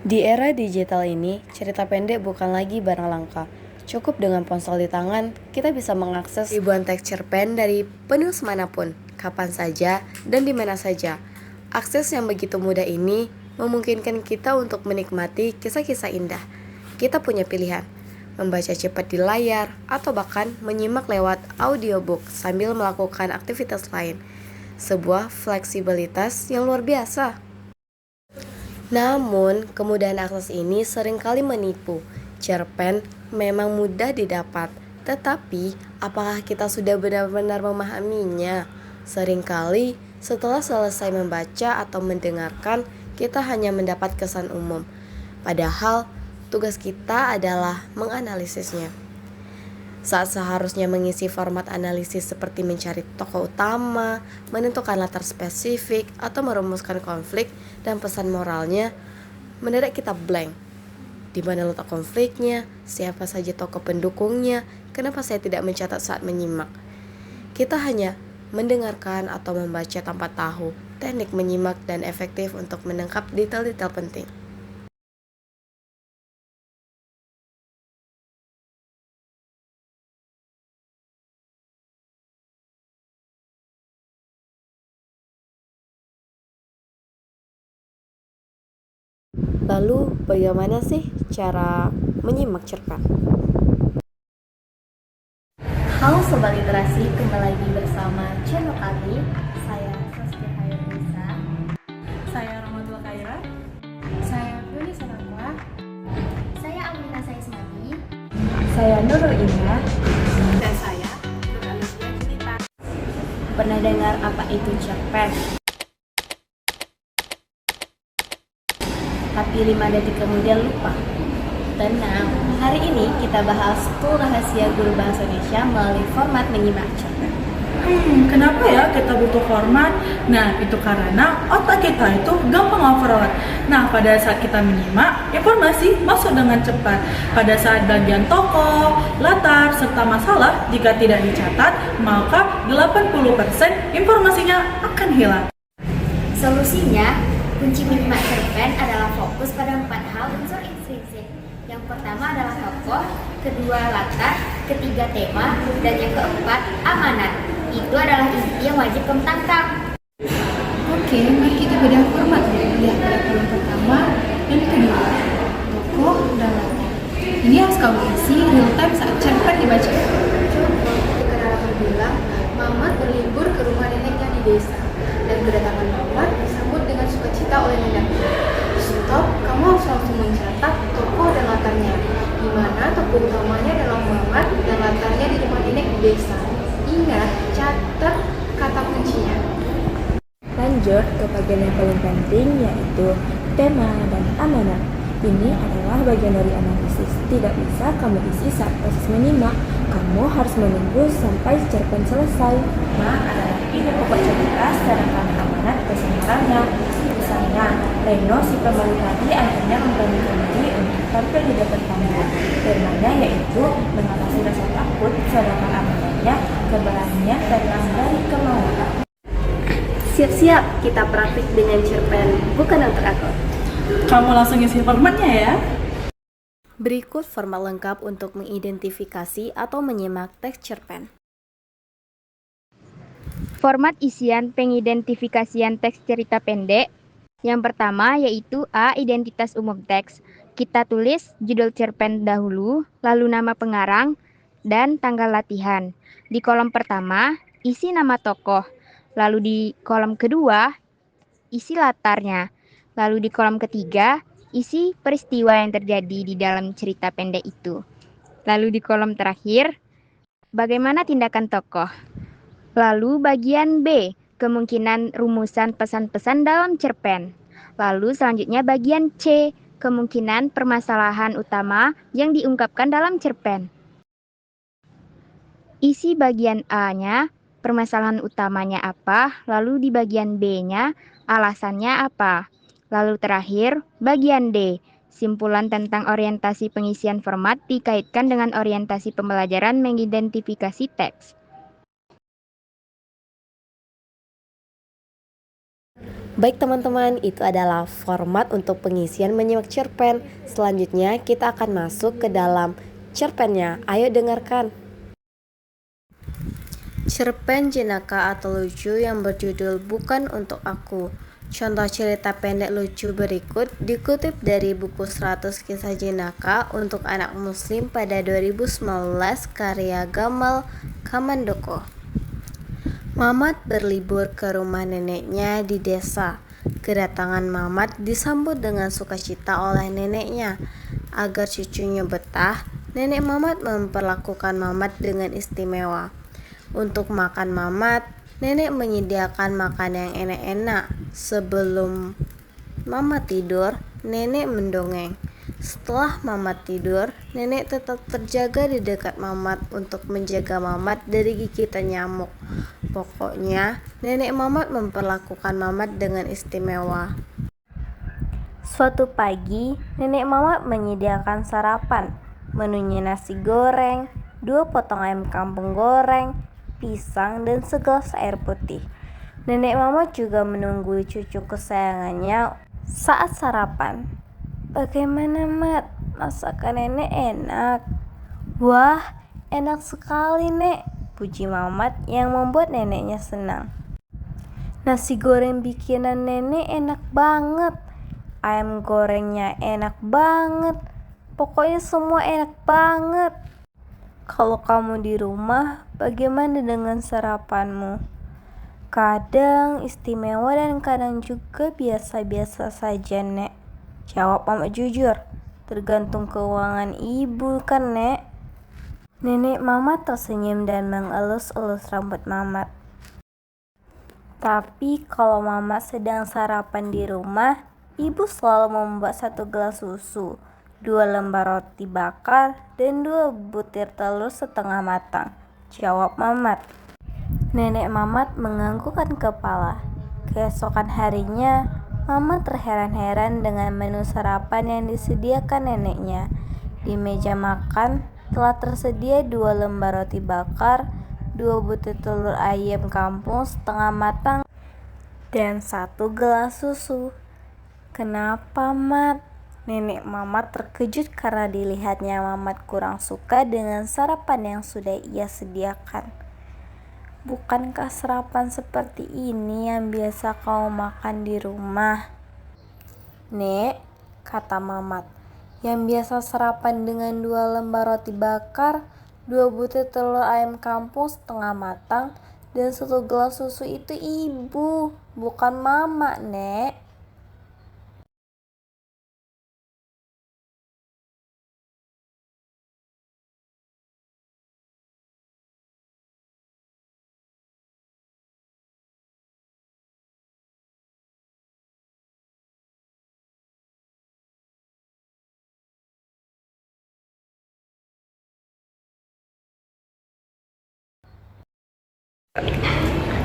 Di era digital ini, cerita pendek bukan lagi barang langka. Cukup dengan ponsel di tangan, kita bisa mengakses ribuan teks cerpen dari penulis manapun, kapan saja, dan di mana saja. Akses yang begitu mudah ini memungkinkan kita untuk menikmati kisah-kisah indah. Kita punya pilihan, membaca cepat di layar, atau bahkan menyimak lewat audiobook sambil melakukan aktivitas lain. Sebuah fleksibilitas yang luar biasa. Namun, kemudahan akses ini seringkali menipu. Cerpen memang mudah didapat, tetapi apakah kita sudah benar-benar memahaminya? Seringkali, setelah selesai membaca atau mendengarkan, kita hanya mendapat kesan umum. Padahal, tugas kita adalah menganalisisnya. Saat seharusnya mengisi format analisis seperti mencari tokoh utama, menentukan latar spesifik, atau merumuskan konflik dan pesan moralnya, mendadak kita blank. Di mana letak konfliknya, siapa saja tokoh pendukungnya, kenapa saya tidak mencatat saat menyimak. Kita hanya mendengarkan atau membaca tanpa tahu teknik menyimak dan efektif untuk menangkap detail-detail penting. Lalu, bagaimana sih cara menyimak cerpen? Halo Sobat Literasi, kembali lagi bersama channel kami. Saya Saskia Hayatisa. Saya Rahmatullah Khaira. Saya Ruli Sonakwa. Saya Amina Saismati. Saya Nurul Indah. Dan saya Nurul Junita. Pernah dengar apa itu cerpen? Tapi 5 detik kemudian lupa. Tenang, hari ini kita bahas 10 rahasia guru bahasa Indonesia melalui format menyimak cerpen. Kenapa ya kita butuh format? Nah, itu karena otak kita itu gampang overload. Nah, pada saat kita menyimak, informasi masuk dengan cepat. Pada saat bagian tokoh, latar, serta masalah, jika tidak dicatat, maka 80% informasinya akan hilang. Solusinya, kunci menyimak cerpen adalah fokus pada 4 hal unsur intrinsik. Yang pertama adalah tokoh, kedua latar, ketiga tema, dan yang keempat amanat. Itu adalah inti yang wajib kamu tangkap. Oke, mari kita bedah format dulu. Lihat pada kolom pertama dan kedua, tokoh dan latar. Ini harus kamu isi real time saat cerpen dibaca. Contoh, kenalan bilang, Mamat berlibur ke rumah neneknya di desa, dan kedatangan Mamat disambut dengan sukacita oleh neneknya. Stop, kamu harus langsung mencatat tokoh dan latarnya, di mana tokoh utamanya adalah Mamat dan latarnya di rumah nenek di desa. Ingat, catat kata kuncinya. Lanjut ke bagian yang paling penting, yaitu tema dan amanat. Ini adalah bagian dari analisis. Tidak bisa kamu isi saat proses menyimak. Kamu harus menunggu sampai cerpen selesai. Tema adalah ide pokok cerita, sedangkan amanat pesan moralnya. Misalnya, Reno si pemalu tadi akhirnya memberanikan diri untuk tampil di depan kamera. Temanya yaitu mengatasi rasa takut, sedangkan amanatnya keberanian dari kemauan. Siap-siap, kita praktik dengan cerpen, bukan yang teratur. Kamu langsung isi formatnya ya. Berikut format lengkap untuk mengidentifikasi atau menyimak teks cerpen. Format isian pengidentifikasian teks cerita pendek. Yang pertama yaitu A. Identitas umum teks. Kita tulis judul cerpen dahulu, lalu nama pengarang, dan tanggal latihan. Di kolom pertama, isi nama tokoh. Lalu di kolom kedua, isi latarnya. Lalu di kolom ketiga, isi peristiwa yang terjadi di dalam cerita pendek itu. Lalu di kolom terakhir, bagaimana tindakan tokoh. Lalu bagian B, kemungkinan rumusan pesan-pesan dalam cerpen. Lalu selanjutnya bagian C, kemungkinan permasalahan utama yang diungkapkan dalam cerpen. Isi bagian A-nya, permasalahan utamanya apa, lalu di bagian B-nya, alasannya apa. Lalu terakhir, bagian D, simpulan tentang orientasi pengisian format dikaitkan dengan orientasi pembelajaran mengidentifikasi teks. Baik teman-teman, itu adalah format untuk pengisian menyimak cerpen. Selanjutnya kita akan masuk ke dalam cerpennya. Ayo dengarkan. Cerpen jenaka atau lucu yang berjudul Bukan Untuk Aku. Contoh cerita pendek lucu berikut dikutip dari buku 100 Kisah Jenaka untuk Anak Muslim pada 2019 karya Gamal Kamandoko. Mamat berlibur ke rumah neneknya di desa. Kedatangan Mamat disambut dengan sukacita oleh neneknya. Agar cucunya betah, nenek Mamat memperlakukan Mamat dengan istimewa. Untuk makan Mamat, nenek menyediakan makan yang enak-enak. Sebelum Mamat tidur, nenek mendongeng. Setelah Mamat tidur, nenek tetap terjaga di dekat Mamat untuk menjaga Mamat dari gigitan nyamuk. Pokoknya, nenek Mamat memperlakukan Mamat dengan istimewa. Suatu pagi, nenek Mamat menyediakan sarapan. Menunya nasi goreng, 2 potong ayam kampung goreng, pisang, dan segelas air putih. Nenek Mamat juga menunggu cucu kesayangannya saat sarapan. Bagaimana, Mat? Masakan nenek enak? Wah, enak sekali, Nek, puji Mamat yang membuat neneknya senang. Nasi goreng bikinan nenek enak banget. Ayam gorengnya enak banget. Pokoknya semua enak banget. Kalau kamu di rumah, bagaimana dengan sarapanmu? Kadang istimewa dan kadang juga biasa-biasa saja, Nek. Jawab Mamat jujur. Tergantung keuangan ibu kan, Nek? Nenek Mamat tersenyum dan mengelus-elus rambut Mamat. Tapi kalau Mamat sedang sarapan di rumah, ibu selalu membuat 1 gelas susu, 2 lembar roti bakar, dan 2 butir telur setengah matang. Jawab Mamat. Nenek Mamat menganggukkan kepala. Keesokan harinya, Mamat terheran-heran dengan menu sarapan yang disediakan neneknya. Di meja makan telah tersedia 2 lembar roti bakar, 2 butir telur ayam kampung setengah matang, dan 1 gelas susu. Kenapa, Mat? Nenek Mamat terkejut karena dilihatnya Mamat kurang suka dengan sarapan yang sudah ia sediakan. Bukankah sarapan seperti ini yang biasa kau makan di rumah? Nek, kata Mamat, yang biasa sarapan dengan 2 lembar roti bakar, 2 butir telur ayam kampung setengah matang, dan 1 gelas susu itu ibu, bukan Mama, Nek.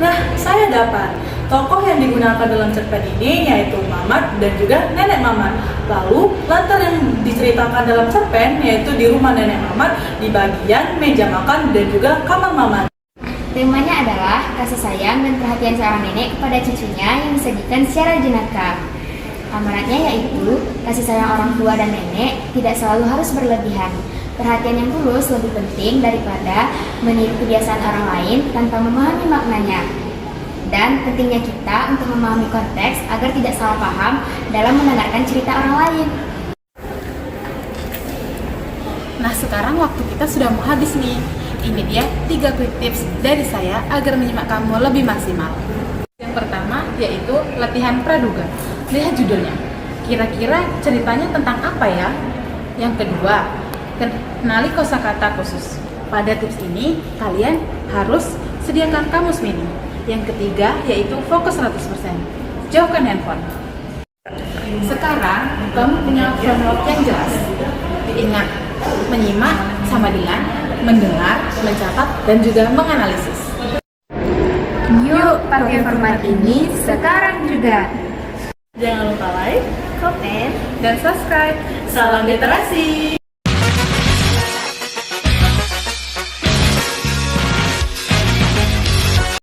Nah, saya dapat. Tokoh yang digunakan dalam cerpen ini yaitu Mamat dan juga nenek Mamat. Lalu, latar yang diceritakan dalam cerpen yaitu di rumah nenek Mamat di bagian meja makan dan juga kamar Mamat. Temanya adalah kasih sayang dan perhatian seorang nenek kepada cucunya yang disajikan secara jenaka. Amaratnya yaitu kasih sayang orang tua dan nenek tidak selalu harus berlebihan. Perhatian yang tulus lebih penting daripada meniru kebiasaan orang lain tanpa memahami maknanya. Dan pentingnya kita untuk memahami konteks agar tidak salah paham dalam mendengarkan cerita orang lain. Nah, sekarang waktu kita sudah mau habis nih. Ini dia 3 quick tips dari saya agar menyimak kamu lebih maksimal. Yang pertama yaitu latihan praduga. Lihat judulnya. Kira-kira ceritanya tentang apa ya? Yang kedua, kenali kosakata khusus. Pada tips ini, kalian harus sediakan kamus mini. Yang ketiga yaitu fokus 100%. Jauhkan handphone. Sekarang, kamu punya framework yang jelas. Ingat, menyimak sama dengan mendengar, mencatat, dan juga menganalisis. Yuk pakai format ini sekarang juga. Jangan lupa like, Komen dan subscribe. Salam literasi!